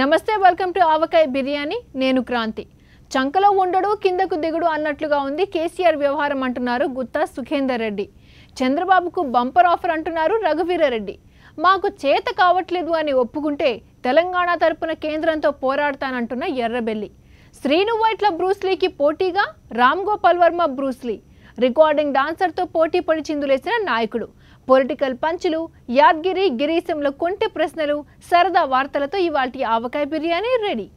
నమస్తే, welcome to ఆవకాయ బిర్యానీ. నేను క్రాంతి. చంకలో ఉండడు కిందకు దిగుడు అన్నట్లుగా ఉంది కేసీఆర్ వ్యవహారం అంటున్నారు గుత్తా సుఖేందర్ రెడ్డి. చంద్రబాబుకు బంపర్ ఆఫర్ అంటున్నారు రఘువీరారెడ్డి. మాకు చేత కావట్లేదు అని ఒప్పుకుంటే తెలంగాణ తరపున కేంద్రంతో పోరాడతానంటున్న ఎర్రబెల్లి. శ్రీను వైట్ల బ్రూస్లీకి పోటీగా రామ్ గోపాల్ వర్మ బ్రూస్లీ. రికార్డింగ్ డాన్సర్తో పోటీ పడి చిందులేసిన నాయకుడు. పొలిటికల్ పంచులు, యాద్గిరి గిరీశంలో కొంటె ప్రశ్నలు, సరదా వార్తలతో ఇవాల్టి ఆవకాయ బిర్యానీ రెడీ.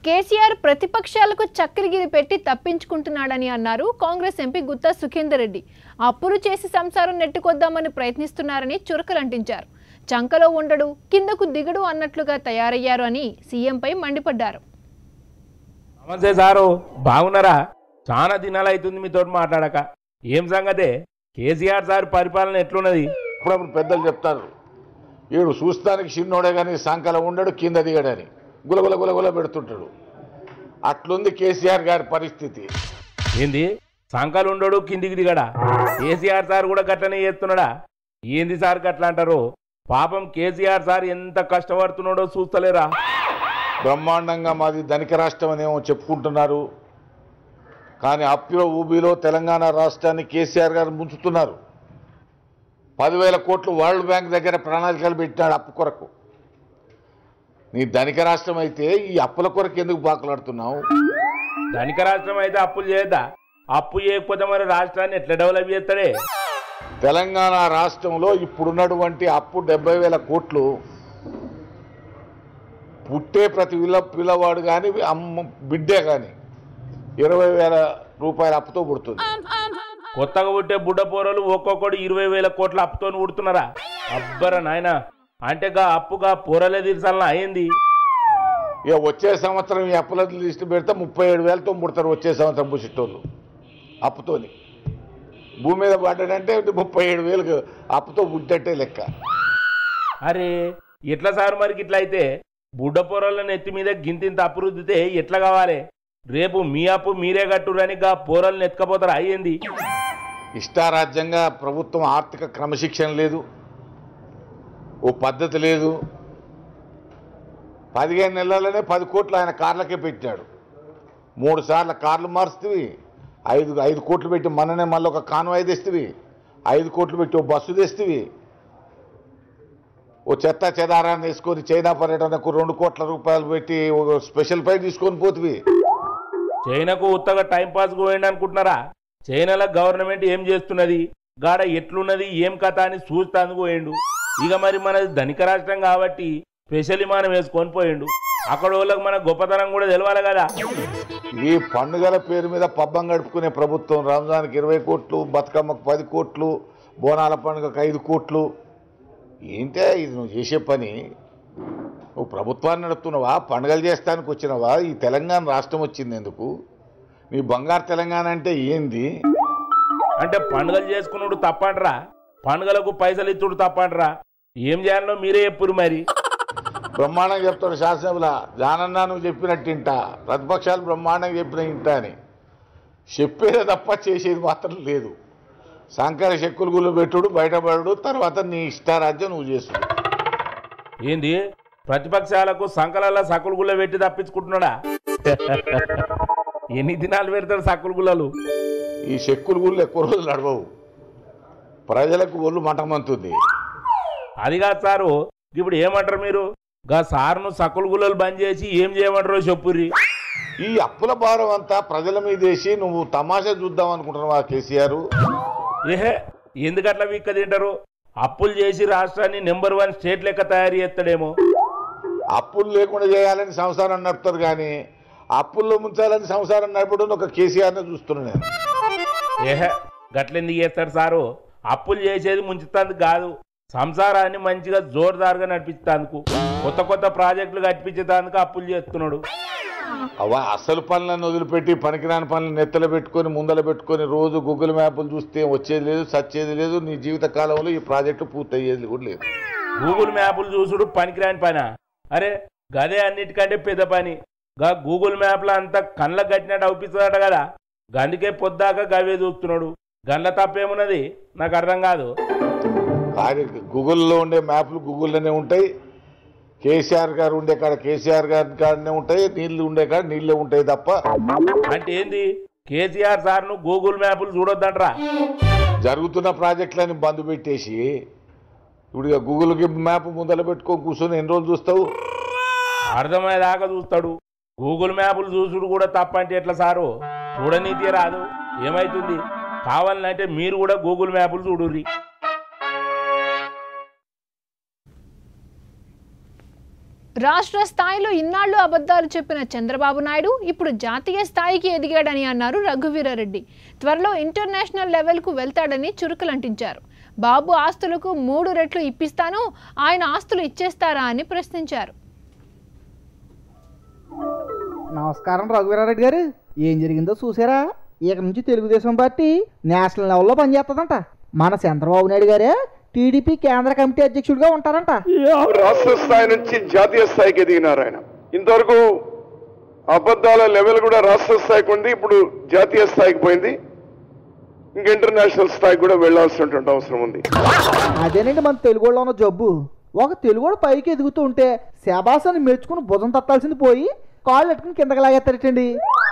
కేసీఆర్ ప్రతిపక్షాలకు చక్కెరగిరి పెట్టి తప్పించుకుంటున్నాడని అన్నారు కాంగ్రెస్ ఎంపీ గుత్తా సుఖేందర్ రెడ్డి. అప్పులు చేసి సంసారం నెట్టుకొద్దామని ప్రయత్నిస్తున్నారని చురకలంటించారు. చంకలో ఉండడు కిందకు దిగడు అన్నట్లుగా తయారయ్యారు అని సీఎంపై మండిపడ్డారు. నమస్తే సారు, బాగున్నారా? చాలా దినాలు అవుతుంది మీతో మాట్లాడక. ఏం సంగతే? కేసీఆర్ సార్ పరిపాలన ఎట్లున్నది? అప్పుడప్పుడు పెద్దలు చెప్తారు, వీడు చూస్తానికి చిన్నోడే కానీ సంకలం ఉండడు కింద దిగడని గులగుల గులగుల పెడుతుంటాడు. అట్లుంది కేసీఆర్ గారి పరిస్థితి. ఏంది సంకలు ఉండడు కిందికి దిగడా? కేసీఆర్ సార్ కూడా గట్లనే చేస్తున్నాడా? ఏంది సార్ గట్లా అంటారు? పాపం కేసీఆర్ సార్ ఎంత కష్టపడుతున్నాడో చూస్తలేరా? బ్రహ్మాండంగా మాది ధనిక రాష్ట్రం అనేమో చెప్పుకుంటున్నారు, కానీ అప్పులో ఊబిలో తెలంగాణ రాష్ట్రాన్ని కేసీఆర్ గారు ముంచుతున్నారు. 10,000 కోట్లు వరల్డ్ బ్యాంక్ దగ్గర ప్రణాళికలు పెట్టాడు అప్పు కొరకు. నీ ధనిక రాష్ట్రం అయితే ఈ అప్పుల కొరకు ఎందుకు బాకులాడుతున్నావు? ధనిక రాష్ట్రం అయితే అప్పులు చేయద్దా? అప్పు చేయకపోతే మరి రాష్ట్రాన్ని ఎట్లా డెవలప్ చేస్తాడే? తెలంగాణ రాష్ట్రంలో ఇప్పుడున్నటువంటి అప్పు 70,000 కోట్లు. పుట్టే ప్రతి పిల్లవాడు కానీ బిడ్డే కానీ 20,000 రూపాయల అప్పుతో పుడుతుంది. కొత్తగా పుట్టే బుడ్డ పోరలు ఒక్కొక్కడు 20,000 కోట్ల అప్పుతో పుడుతున్నారా? అబ్బరా నాయన, అంటే గా అప్పుగా పోరలే తీర్చాలన్నా అయింది. ఇక వచ్చే సంవత్సరం ఈ అప్పుల లిస్ట్ పెడితే 37,000తో పుడతారు వచ్చే సంవత్సరం పుట్టినోళ్ళు అప్పుతోని. భూమి మీద పడ్డాడంటే 37,000 అప్పుతో పుట్టేట్టే లెక్క. అరే ఎట్లా సార్ మరి ఇట్లా అయితే? బుడ్డ పోరలను ఎత్తి మీద గింతింత అప్పు రుద్దితే ఎట్లా కావాలి? రేపు మీ అప్పు మీరే కట్టురని గా పోరలను ఎత్తుకపోతారు అయ్యింది. ఇష్టారాజ్యంగా ప్రభుత్వం ఆర్థిక క్రమశిక్షణ లేదు, ఓ పద్ధతి లేదు. 15 నెలలనే 10 కోట్లు ఆయన కార్లకే పెట్టాడు. 3 సార్లు కార్లు మారుస్తుంది. 5 కోట్లు పెట్టి మననే మళ్ళీ ఒక కాన్వాయ్ తెస్తుంది. 5 కోట్లు పెట్టి ఓ బస్సు తెస్తుంది. ఓ చెత్త చెదారాన్ని వేసుకొని చైనా పర్యటనకు 2 కోట్ల రూపాయలు పెట్టి ఒక స్పెషల్ ఫ్లైట్ తీసుకొని పోతుంది. చైనాకు ఉత్తగా టైంపాస్ పోయింది అనుకుంటున్నారా? చైనాలో గవర్నమెంట్ ఏం చేస్తున్నది, గాడ ఎట్లున్నది, ఏం కథ అని చూస్తాందుకు పోయిండు. ఇక మరి మనది ధనిక రాష్ట్రం కాబట్టి స్పెషల్ విమానం వేసుకొని పోయిండు. అక్కడ వాళ్ళకి మన గొప్పతనం కూడా తెలవాలి కదా. ఈ పండుగల పేరు మీద పబ్బం గడుపుకునే ప్రభుత్వం రంజాన్కి 20 కోట్లు, బతుకమ్మకు 10 కోట్లు, బోనాల పండుగకు 5 కోట్లు. ఏంటే ఇది నువ్వు చేసే పని? నువ్వు ప్రభుత్వాన్ని నడుపుతున్నావా? పండుగలు చేస్తానికి వచ్చినవా? ఈ తెలంగాణ రాష్ట్రం వచ్చింది ఎందుకు? నీ బంగారు తెలంగాణ అంటే ఏంది? అంటే పండుగలు చేసుకున్నాడు తప్పంటరా? పండుగలకు పైసలు ఇచ్చుడు తప్పంటరా? ఏం చేయాలనో మీరే చెప్పురు మరి. బ్రహ్మాండంగా చెప్తాడు శాసనసభలో, జానన్నా నువ్వు చెప్పినట్టు ఇంటా, ప్రతిపక్షాలు బ్రహ్మాండంగా చెప్పిన ఇంటా అని చెప్పేదే తప్ప చేసేది మాత్రం లేదు. సంకర చెక్కులు గుళ్ళు పెట్టుడు, బయటపడు, తర్వాత నీ ఇష్టారాజ్యం నువ్వు చేస్తుడు. ఏంది ప్రతిపక్షాలకు సంకలల్లో సక్కులు గుళ్ళ పెట్టి తప్పించుకుంటున్నాడా? ఎన్ని దినాలు పెడతాడు సక్కులు గుళ్ళలు? ఈ చెక్కులు గుళ్ళు ఎక్కువ రోజులు నడవవు, ప్రజలకు ఒళ్ళు మంటమంతుంది. అది కాదు సారు, ఇప్పుడు ఏమంటారు మీరు? గా సార్ను సక్కులు గుళ్ళలు బంద్ చేసి ఏం చేయమంటారో చెప్పుర్రి. ఈ అప్పుల భారం అంతా ప్రజల మీద వేసి నువ్వు తమాషా చూద్దాం అనుకుంటున్నావా కేసీఆర్? ఏహే, ఎందుకట్లా వీక్క తింటారు? అప్పులు చేసి రాష్ట్రాన్ని నెంబర్ 1 స్టేట్ లెక్క తయారు చేస్తాడేమో. అప్పులు లేకుండా చేయాలని సంసారం నడుపుతారు, కానీ అప్పుల్లో ముంచాలని సంసారం నడపడం ఒక కేసీఆర్ని చూస్తున్నాను నేను. ఏహే, గట్లెందుకు చేస్తాడు సారు? అప్పులు చేసేది ముంచుతాందుకు కాదు, సంసారాన్ని మంచిగా జోరుదారుగా నడిపిస్తాందుకు కొత్త కొత్త ప్రాజెక్టులు కట్టించేందుకు అప్పులు చేస్తున్నాడు. అవ అసలు పనులను వదిలిపెట్టి పనికిరాని పనులను నెత్తలు పెట్టుకొని ముందల పెట్టుకొని రోజు గూగుల్ మ్యాప్లు చూస్తే వచ్చేది లేదు, సచ్చేది లేదు. నీ జీవిత కాలంలో ఈ ప్రాజెక్టు పూర్తయ్యేది కూడా లేదు. గూగుల్ మ్యాప్లు చూసుడు పనికిరాని పనా? అరే గదే అన్నిటికంటే పెద్ద పని. గా గూగుల్ మ్యాప్లో అంతా కళ్ళకు కట్టినట్టు అవుపిస్తుందట కదా, గందుకే పొద్దాక గవే చూస్తున్నాడు. గండ్ల తప్పేమున్నది నాకు అర్థం కాదు. కానీ గూగుల్లో ఉండే మ్యాప్లు గూగుల్లోనే ఉంటాయి, కేసీఆర్ గారు ఉండే కాడ కేసీఆర్ గారి కాడనే ఉంటాయి, నీళ్లు ఉండే కాడ నీళ్ళే ఉంటాయి తప్ప. అంటే ఏంది కేసీఆర్ సార్ను గూగుల్ మ్యాప్లు చూడొద్దంటరా? జరుగుతున్న ప్రాజెక్టులని బంద్ పెట్టేసి ఇప్పుడు ఇక గూగుల్కి మ్యాప్ ముందర పెట్టుకొని కూర్చొని ఎన్ని రోజులు చూస్తావు? అర్థమయ్యేదాకా చూస్తాడు. గూగుల్ మ్యాప్లు చూసుడు కూడా తప్పంటే ఎట్లా సారు? చూడనీతి రాదు, ఏమైతుంది? కావాలంటే మీరు కూడా గూగుల్ మ్యాప్లు చూడుర్రి. రాష్ట్ర స్థాయిలో ఇన్నాళ్లు అబద్ధాలు చెప్పిన చంద్రబాబు నాయుడు ఇప్పుడు జాతీయ స్థాయికి ఎదిగాడని అన్నారు రఘువీరారెడ్డి. త్వరలో ఇంటర్నేషనల్ లెవెల్కు వెళ్తాడని చురుకులంటించారు. బాబు ఆస్తులకు 3 రెట్లు ఇప్పిస్తాను, ఆయన ఆస్తులు ఇచ్చేస్తారా అని ప్రశ్నించారు. నమస్కారం రఘువీరారెడ్డి గారు, ఏం జరిగిందో చూసారా? ఇక నుంచి తెలుగుదేశం పార్టీ నేషనల్ లెవెల్లో పనిచేస్తుందంట. మన చంద్రబాబు నాయుడు గారే టీడీపీ కేంద్ర కమిటీ అధ్యక్షుడిగా ఉంటారంట. రాష్ట్ర స్థాయి నుంచి జాతీయ స్థాయికి ఎదిగినారు ఆయన. ఇంతవరకు అబద్ధాల లెవెల్ కూడా రాష్ట్ర స్థాయికి ఉంది, ఇప్పుడు జాతీయ స్థాయికి పోయింది. ఇంకా ఇంటర్నేషనల్ స్థాయికి కూడా వెళ్లాల్సినటువంటి అవసరం ఉంది. అదేనండి మన తెలుగులో ఉన్న జబ్బు. ఒక తెలుగుడు పైకి ఎదుగుతూ ఉంటే శబాసాన్ని మెచ్చుకుని భుజం తట్టాల్సింది పోయి కాళ్ళు ఎట్టుకుని కిందకి లాగేస్తారటండి.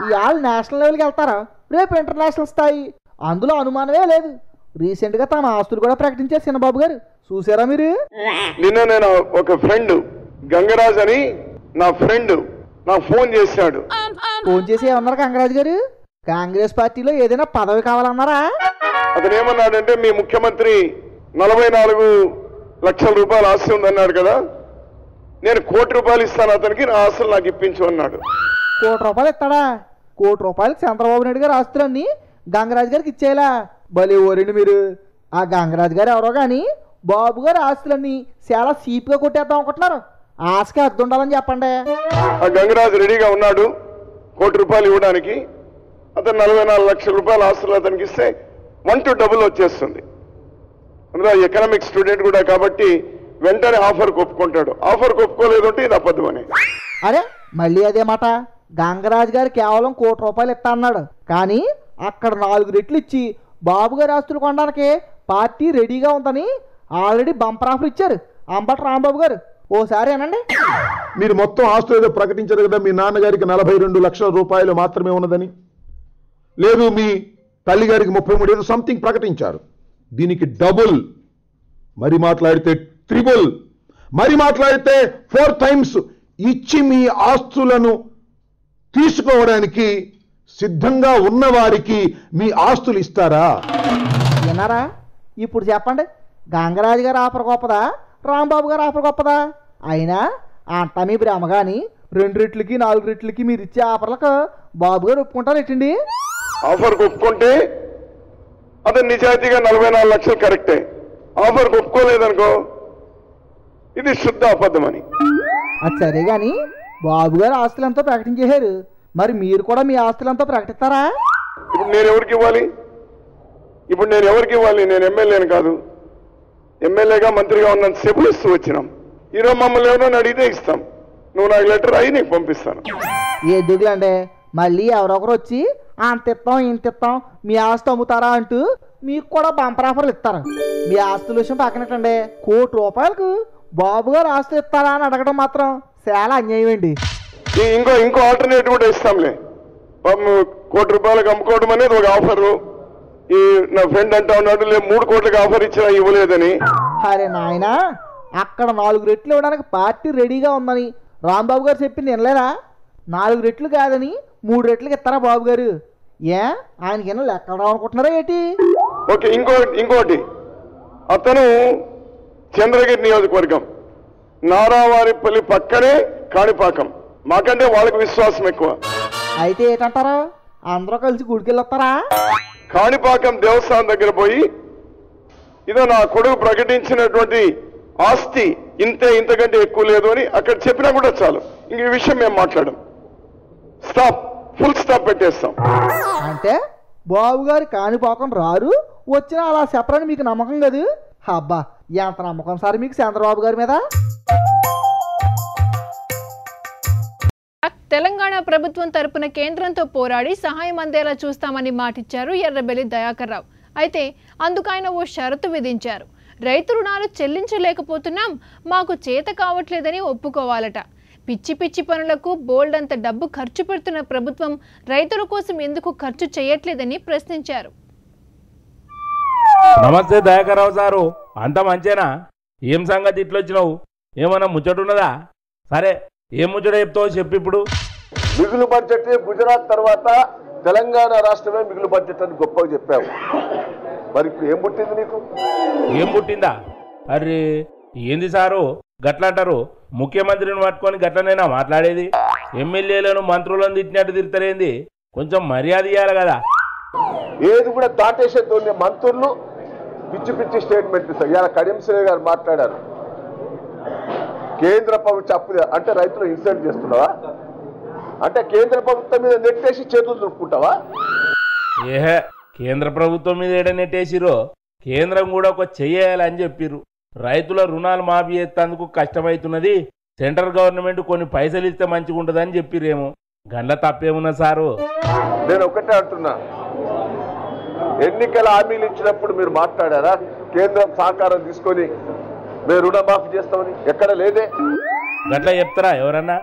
ఇవాళ నేషనల్ లెవెల్కి వెళ్తారా, రేపు ఇంటర్నేషనల్ స్థాయి, అందులో అనుమానమే లేదు. రీసెంట్ గా తమ ఆస్తులు కూడా ప్రకటించారు చిన్నబాబు గారు, చూసారా మీరు? నిన్న నేను ఒక ఫ్రెండ్ గంగరాజ్ అని నా ఫ్రెండ్ నాకు ఫోన్ చేశాడు. ఫోన్ చేసి ఏమన్నారు గంగరాజు గారు? కాంగ్రెస్ పార్టీలో ఏదైనా పదవి కావాలన్నారా? అతను ఏమన్నాడంటే మీ ముఖ్యమంత్రి 44 లక్షల రూపాయల ఆస్తి ఉందన్నాడు కదా, నేను ₹1 కోటి ఇస్తాను అతనికి, నా ఆస్తులు నాకు ఇప్పించు అన్నాడు. ₹1 కోటి ఇస్తాడా? ₹1 కోటి చంద్రబాబు నాయుడు గారు ఆస్తులన్నీ గంగరాజు గారికి ఇచ్చేలా భలే ఓరండి మీరు. ఆ గంగరాజు గారు ఎవరో కానీ బాబు గారు ఆస్తులన్నీ చాలా సీప్గా కొట్టేద్దాం అనుకుంటున్నారు. ఆశకి అర్థం ఉండాలని చెప్పండి. ఆ గంగరాజు రెడీగా ఉన్నాడు ₹1 కోటి ఇవ్వడానికి. అతను 44 లక్షల రూపాయల ఆస్తులు అతనికి ఇస్తే 1 to double వచ్చేస్తుంది. అందులో ఎకనామిక్ స్టూడెంట్ కూడా కాబట్టి వెంటనే ఆఫర్ ఒప్పుకుంటాడు. ఆఫర్ ఒప్పుకోలేదు అంటే ఇది అబద్ధం అని. అరే మళ్ళీ అదే మాట. గంగరాజు గారు కేవలం ₹1 కోటి ఇస్తా అన్నాడు, కానీ అక్కడ 4 రెట్లు ఇచ్చి బాబు గారి ఆస్తులు కొనడానికి పార్టీ రెడీగా ఉందని ఆల్రెడీ బంపర్ ఆఫర్ ఇచ్చారు అంబటి రాంబాబు గారు. ఓసారి అనండి. మీరు మొత్తం ఆస్తులు ఏదో ప్రకటించారు కదా, మీ నాన్నగారికి 42 లక్షల రూపాయలు మాత్రమే ఉన్నదని, లేదు మీ తల్లిగారికి 33 ఏదో సంథింగ్ ప్రకటించారు. దీనికి డబుల్, మరి మాట్లాడితే ట్రిపుల్, మరి మాట్లాడితే 4 times ఇచ్చి మీ ఆస్తులను తీసుకోవడానికి సిద్ధంగా ఉన్నవారికి మీ ఆస్తులు ఇస్తారా? విన్నారా? ఇప్పుడు చెప్పండి, గంగరాజు గారు ఆఫర్ గొప్పదా, రాంబాబు గారు ఆఫర్ గొప్పదా? అయినా అంటా మీ బ్రహ్మ కానీ 2 రెట్లకి 4 రెట్లకి మీరు ఇచ్చే ఆఫర్లకు బాబు గారు ఒప్పుకుంటారు ఎట్టండి? ఆఫర్ ఒప్పుకుంటే అతను నిజాయితీగా 44 లక్షలు కరెక్టే. ఆఫర్ ఒప్పుకోలేదనుకో ఇది శుద్ధ అబద్ధం అని. అది సరే కానీ బాబు గారు ఆస్తులంతా ప్రకటించేశారు, మరి మీరు కూడా మీ ఆస్తులంతా ప్రకటిస్తారా? ఇప్పుడు నేను ఎవరికి ఇవ్వాలి? నేను ఎమ్మెల్యేని కాదు. ఎమ్మెల్యేగా మంత్రిగా ఉన్నంతసేపు ఇస్తూ వచ్చినాం. ఈరోజు మమ్మల్ని ఎవరైనా అడిగితే ఇస్తాం. నువ్వు నాకు లెటర్ అయ్యి నీకు పంపిస్తాను. ఏ దిగులండి, మళ్ళీ ఎవరొకరు వచ్చి అంత ఇస్తాం ఇంత ఇస్తాం మీ ఆస్తి అమ్ముతారా అంటూ మీకు కూడా బంపర్ ఆఫర్లు ఇస్తారు. మీ ఆస్తుల విషయం పక్కనట్టండి, ₹1 కోటి బాబు గారు ఆస్తులు ఇస్తారా అని అడగడం మాత్రం చాలా అన్యాయం అండి. ఇంకో ఆల్టర్నేటివ్ కూడా ఇస్తాంలే. ₹1 కోటి అమ్ముకోవడం అనేది ఒక ఆఫరు. ఈ నా ఫ్రెండ్ అంటా ఉన్నాడు, లేదు 3 కోట్లకి ఆఫర్ ఇచ్చినా ఇవ్వలేదని. అరే నాయన, అక్కడ 4 రెట్లు ఇవ్వడానికి పార్టీ రెడీగా ఉందని రాంబాబు గారు చెప్పింది వినలేరా? 4 రెట్లు కాదని 3 రెట్లకి ఇస్తారా బాబు గారు? ఏ ఆయనకి ఏమో లెక్క అనుకుంటున్నారా ఏంటి? ఓకే, ఇంకోటి అతను చంద్రగిరి నియోజకవర్గం నారావారిపల్లి పక్కనే కాణిపాకం. మాకంటే వాళ్ళకి విశ్వాసం ఎక్కువ. అయితే ఏంటంటారా, అందరూ కలిసి గుడికి వెళ్ళొస్తారా? కాణిపాకం దేవస్థానం దగ్గర పోయి ఇదో నా కొడుకు ప్రకటించినటువంటి ఆస్తి ఇంతే, ఇంతకంటే ఎక్కువ లేదు అని అక్కడ చెప్పినా కూడా చాలు. ఇంక ఈ విషయం మేము మాట్లాడడం, స్టాప్, ఫుల్ స్టాప్ పెట్టేస్తాం. అంటే బాబు గారు కాణిపాకం రారు, వచ్చినా అలా చెప్పరని మీకు నమ్మకం కదా? అబ్బా, ఎంత నమ్మకం సార్ మీకు చంద్రబాబు గారి మీద? తెలంగాణ ప్రభుత్వం తరపున కేంద్రంతో పోరాడి సహాయం అందేలా చూస్తామని మాటిచ్చారు ఎర్రబెల్లి దయాకర్ రావు. అయితే అందుకు ఆయన ఓ షరతు విధించారు. రైతు రుణాలు చెల్లించలేకపోతున్నాం, మాకు చేత కావట్లేదని ఒప్పుకోవాలట. పిచ్చి పిచ్చి పనులకు బోల్డ్ అంత డబ్బు ఖర్చు పెడుతున్న ప్రభుత్వం రైతుల కోసం ఎందుకు ఖర్చు చేయట్లేదని ప్రశ్నించారు. నమస్తే దయాకర్ రావు సారు, అంత మంచేనా? ఏం సంగతి ఇట్లొచ్చినావు? ఏమన్నా ముచ్చటున్నదా? సరే, ఏం ముచ్చట చెప్తావు చెప్పు. ఇప్పుడు మిగులు బడ్జెట్ గుజరాత్ తర్వాత తెలంగాణ రాష్ట్రమే మిగులు బడ్జెట్ అని గొప్పగా చెప్పావు. మరి ఇప్పుడు ఏం పుట్టింది నీకు? ఏం పుట్టిందా? అరే ఏంది సారు గట్లా అంటారు? ముఖ్యమంత్రిని పట్టుకొని గట్లనైనా మాట్లాడేది? ఎమ్మెల్యేలను మంత్రులను తిట్టినట్టు తిడతారేంది? కొంచెం మర్యాద ఇవ్వాలి కదా. ఏది కూడా దాటేసేతో మంత్రులు పిచ్చి పిచ్చి స్టేట్మెంట్ ఇస్తారు. ఇలా కడియం శ్రేయ గారు మాట్లాడారు, కేంద్ర ప్రభుత్వం అప్పు అంటే రైతులు ఇన్సల్ట్ చేస్తున్నావా? అంటే కేంద్ర ప్రభుత్వం మీద నెట్టేసి చేతులు దులుపుకుంటావా? ఏహే, కేంద్ర ప్రభుత్వం మీద ఏడ నెట్టేసిరో? కేంద్రం కూడా ఒక చెయ్యాలని చెప్పిర్రు. రైతుల రుణాలు మాఫీ చేసేందుకు కష్టమవుతున్నది, సెంట్రల్ గవర్నమెంట్ కొన్ని పైసలు ఇస్తే మంచిగా ఉంటుందని చెప్పిరేమో. గండ్ల తప్పేమున్నా సారు? నేను ఒకటే అంటున్నా, ఎన్నికల హామీలు ఇచ్చినప్పుడు మీరు మాట్లాడారా కేంద్రం సహకారం తీసుకొని మేము రుణమాఫీ చేస్తామని? ఎక్కడ లేదే. గట్లా చెప్తారా ఎవరన్నా?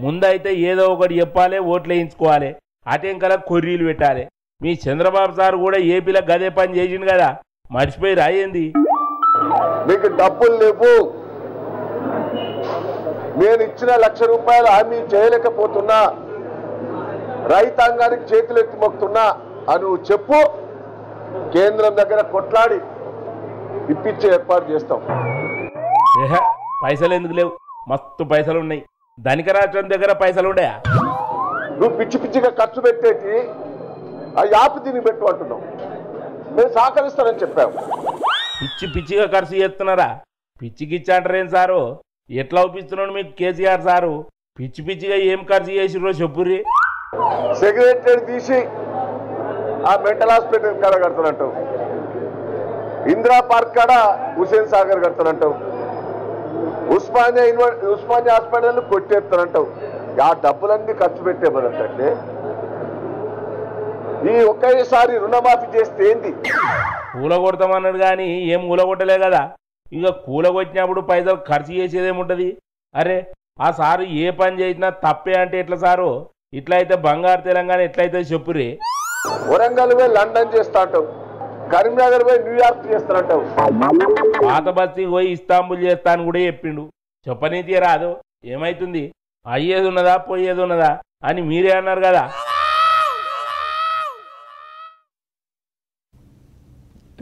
ముందైతే ఏదో ఒకటి చెప్పాలి, ఓట్లు వేయించుకోవాలి, అటెంకల కొర్రీలు పెట్టాలి. మీ చంద్రబాబు సార్ కూడా ఏపీలో గదే పని చేసిండు కదా, మర్చిపోయి రాయింది. మీకు డబ్బులు లేవు, నేను ఇచ్చిన ₹1,00,000 హామీ చేయలేకపోతున్నా, రైతాంగానికి చేతులు ఎత్తి మొక్కుతున్నా అని నువ్వు చెప్పు. కేంద్రం దగ్గర కొట్లాడి ఇప్పించే ఏర్పాటు చేస్తాం. ఏహే, పైసలు ఎందుకు లేవు? మస్తు పైసలు ఉన్నాయి. ధనిక రాష్ట్రం దగ్గర పైసలు ఉన్నాయా? నువ్వు పిచ్చి పిచ్చిగా ఖర్చు పెట్టేసి ఆ యాప్ దీన్ని పెట్టు అంటున్నావు. నేను సహకరిస్తానని చెప్పావు. పిచ్చి పిచ్చిగా ఖర్చు చేస్తున్నారా? పిచ్చికిచ్చి అంటారేం సారు? ఎట్లా ఒప్పిస్తున్నాడు మీకు కేసీఆర్ సారు? పిచ్చి పిచ్చిగా ఏం ఖర్చు చేసిర్రో చెప్పుర్రి. సెక్రటరీ తీసి ఆ మెంటల్ హాస్పిటల్ కాడ కడతానంటావు, ఇందిరా పార్క్ కాడ హుసేన్ సాగర్ కడతానంటావు, ఉస్మానియా హాస్పిటల్ కొట్టేస్తానంటావు. ఆ డబ్బులన్నీ ఖర్చు పెట్టే బదంటే ఈ ఒకేసారి రుణమాఫీ చేస్తే ఏంది? కూల కొడతామన్నాడు కానీ ఏం కూల కొట్టలే కదా. ఇక కూల కొట్టినప్పుడు పైసలు ఖర్చు చేసేదేముంటది? అరే ఆ సారు ఏ పని చేసినా తప్పే అంటే ఎట్లా సారు? ఇట్లా అయితే బంగారు తెలంగాణ ఎట్లయితే చెప్పురి. వరంగల్ పోయి లండన్ చేస్తా అంటావు, కరీంనగర్ పోయి న్యూయార్క్ చేస్తానంటావు, పాత బస్తీకి పోయి ఇస్తాంబుల్ చేస్తా అని కూడా చెప్పిండు. చెప్పనీతి రాదు. ఏమైతుంది? అయ్యేది ఉన్నదా పోయేది ఉన్నదా అని మీరే అన్నారు కదా.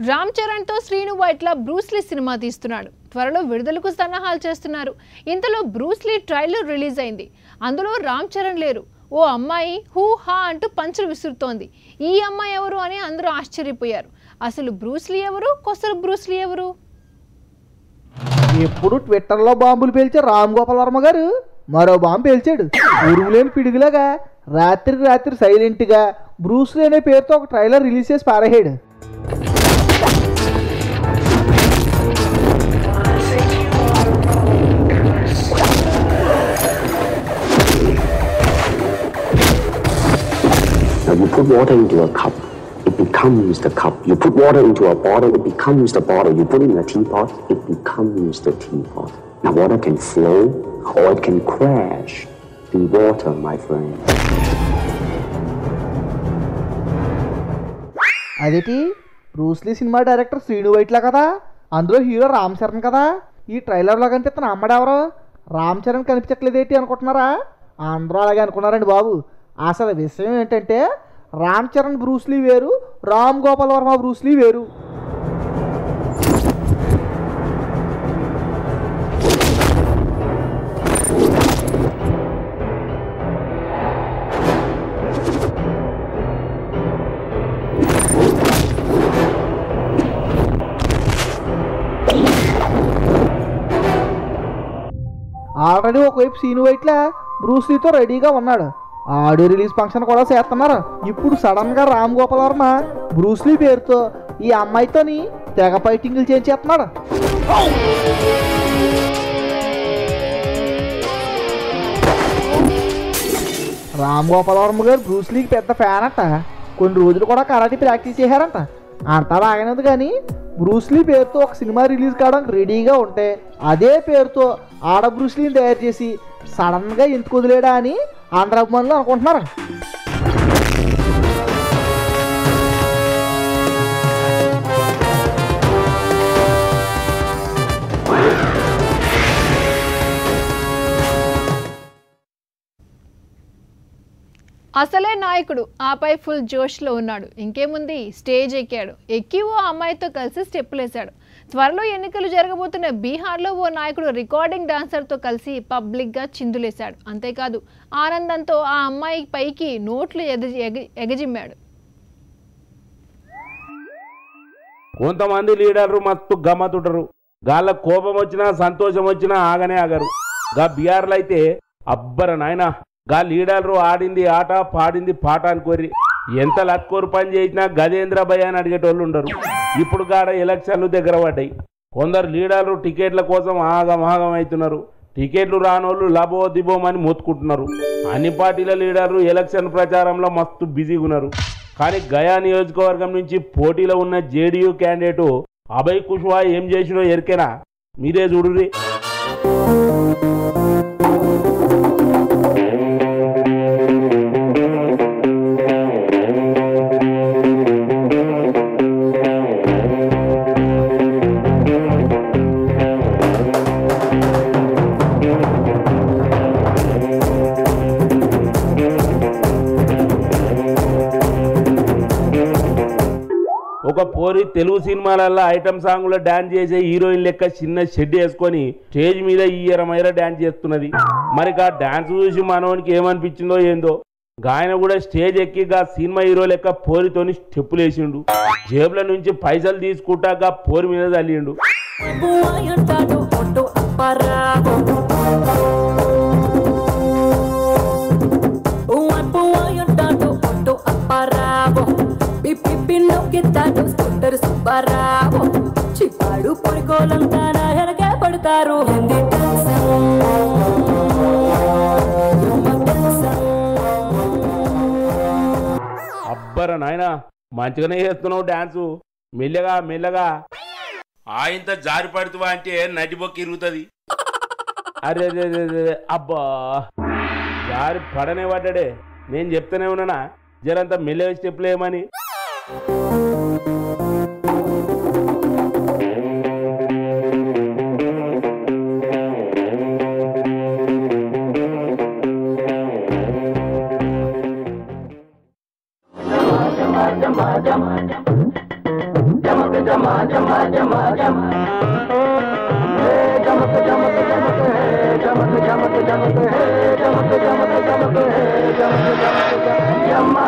రామ్ చరణ్తో శ్రీను వైట్ల బ్రూస్లీ సినిమా తీస్తున్నాడు. త్వరలో విడుదలకు సన్నాహాలు చేస్తున్నారు. ఇంతలో బ్రూస్లీ ట్రైలర్ రిలీజ్ అయింది. అందులో రామ్ చరణ్ లేరు. ఓ అమ్మాయి హూ హా అంటూ పంచులు విసురుతోంది. ఈ అమ్మాయి ఎవరు అని అందరూ ఆశ్చర్యపోయారు. అసలు బ్రూస్లీ ఎవరు? కొసలు బ్రూస్లీ ఎవరు? ఎప్పుడు ట్విట్టర్లో బాంబులు పేల్చే రామ్ గోపాల్ వర్మ గారు మరో బాంబు పేల్చాడు. ఉరుములేని పిడుగులాగా రాత్రి సైలెంట్గా బ్రూస్లీ అనే పేరుతో ఒక ట్రైలర్ రిలీజ్ చేసి పారేహాడు. You put water into a cup, it becomes the cup. You put water into a bottle, it becomes the bottle. You put it in a teapot, it becomes the teapot. Now water can flow or it can crash. Be water, my friend. అదేటి Bruce Lee cinema director Srinu Vaitla కదా, అందులో hero Ram Charan కదా. ఈ ట్రైలర్లో కనిపిస్తున్న అమ్మడెవరో రామ్ చరణ్ కనిపించట్లేదేంటి అనుకుంటున్నారా? అందరూ అలాగే అనుకున్నారండి బాబు. అసలు విషయం ఏంటంటే రామ్ చరణ్ బ్రూస్లీ వేరు, రామ్ గోపాల్ వర్మ బ్రూస్లీ వేరు. ఆల్రెడీ ఒకవైపు సీను వైట్ల బ్రూస్లీతో రెడీగా ఉన్నాడు. ఆడియో రిలీజ్ ఫంక్షన్ కూడా చేస్తున్నారు. ఇప్పుడు సడన్ గా రామ్ గోపాల్ వర్మ బ్రూస్లీ పేరుతో ఈ అమ్మాయితోని తెగ ఫైటింగ్లు చేసేస్తున్నాడు. రామ్ గోపాల్ వర్మ గారు బ్రూస్లీకి పెద్ద ఫ్యాన్ అంట. కొన్ని రోజులు కూడా కరాటే ప్రాక్టీస్ చేశారంట. అంతా బాగానేది కానీ బ్రూస్లీ పేరుతో ఒక సినిమా రిలీజ్ కావడానికి రెడీగా ఉంటే అదే పేరుతో ఆడ బ్రూస్లీని తయారు చేసి సడన్గా ఎందుకు వదిలేడా అని ఆంధ్ర అభిమానులు అనుకుంటున్నారు. అసలే నాయకుడు ఆపై ఫుల్ జోష్లో ఉన్నాడు. ఇంకేముంది, స్టేజ్ ఎక్కాడు. ఎక్కి ఓ అమ్మాయితో కలిసి స్టెప్పులేశాడు. త్వరలో ఎన్నికలు జరగబోతున్న బీహార్లో ఓ నాయకుడు రికార్డింగ్ డాన్సర్తో కలిసి పబ్లిక్గా చిందులేశాడు. అంతేకాదు ఆనందంతో ఆ అమ్మాయి పైకి నోట్లు ఎగజిమ్మాడు. కొంతమంది లీడర్లు మస్తు గమ్మతుంటారు. గాళ్ళ కోపం వచ్చినా సంతోషం వచ్చినా ఆగనే ఆగరు. గా బీహార్లో అయితే అబ్బర నాయన గా లీడర్లు ఆడింది ఆట పాడింది పాట అనుకోర్రి. ఎంత లత్కోరు పని చేసినా గజేంద్ర భయ అని అడిగేటోళ్ళు ఉండరు. ఇప్పుడు గాడ ఎలక్షన్లు దగ్గర పడ్డాయి. కొందరు లీడర్లు టికెట్ల కోసం ఆగమాగం అవుతున్నారు. టికెట్లు రానోళ్ళు లబో దిబోమని మొత్తుకుంటున్నారు. అన్ని పార్టీల లీడర్లు ఎలక్షన్ ప్రచారంలో మస్తు బిజీగా ఉన్నారు. కానీ గయా నియోజకవర్గం నుంచి పోటీలో ఉన్న జేడీయూ క్యాండిడేటు అభయ్ కుష్వా ఏం చేసినో ఎరికేనా? మీరే చూడుర్రి. ఒక పోరి తెలుగు సినిమాలలో ఐటమ్ సాంగ్ లో డాన్స్ చేసే హీరోయిన్ లెక్క చిన్న షెడ్ వేసుకొని స్టేజ్ మీద ఈయరమైర డాన్స్ చేస్తున్నది. మరి ఆ డాన్స్ చూసి మనోనికి ఏమనిపించిందో ఏందో, గాయన కూడా స్టేజ్ ఎక్కి గా సినిమా హీరో లెక్క పోరితోని స్టెప్పులు వేసిండు. జేబుల నుంచి పైసలు తీసుకుంటా గా పోరి మీద తల్లిండు. చిప్పాడు పొడికోలంతా ఎరగా పడతారు. అబ్బర నాయన మంచిగానే చేస్తున్నావు డాన్సు. మెల్లగా మెల్లగా ఆయంత జారి పడుతువా అంటే నటిబొక్కి ఇరుగుతుంది. అరే అబ్బా జారి పడనే పడ్డాడే. నేను చెప్తానే ఉన్నానా జరంతా మెల్లగా స్టెప్లు ఏమని. జమ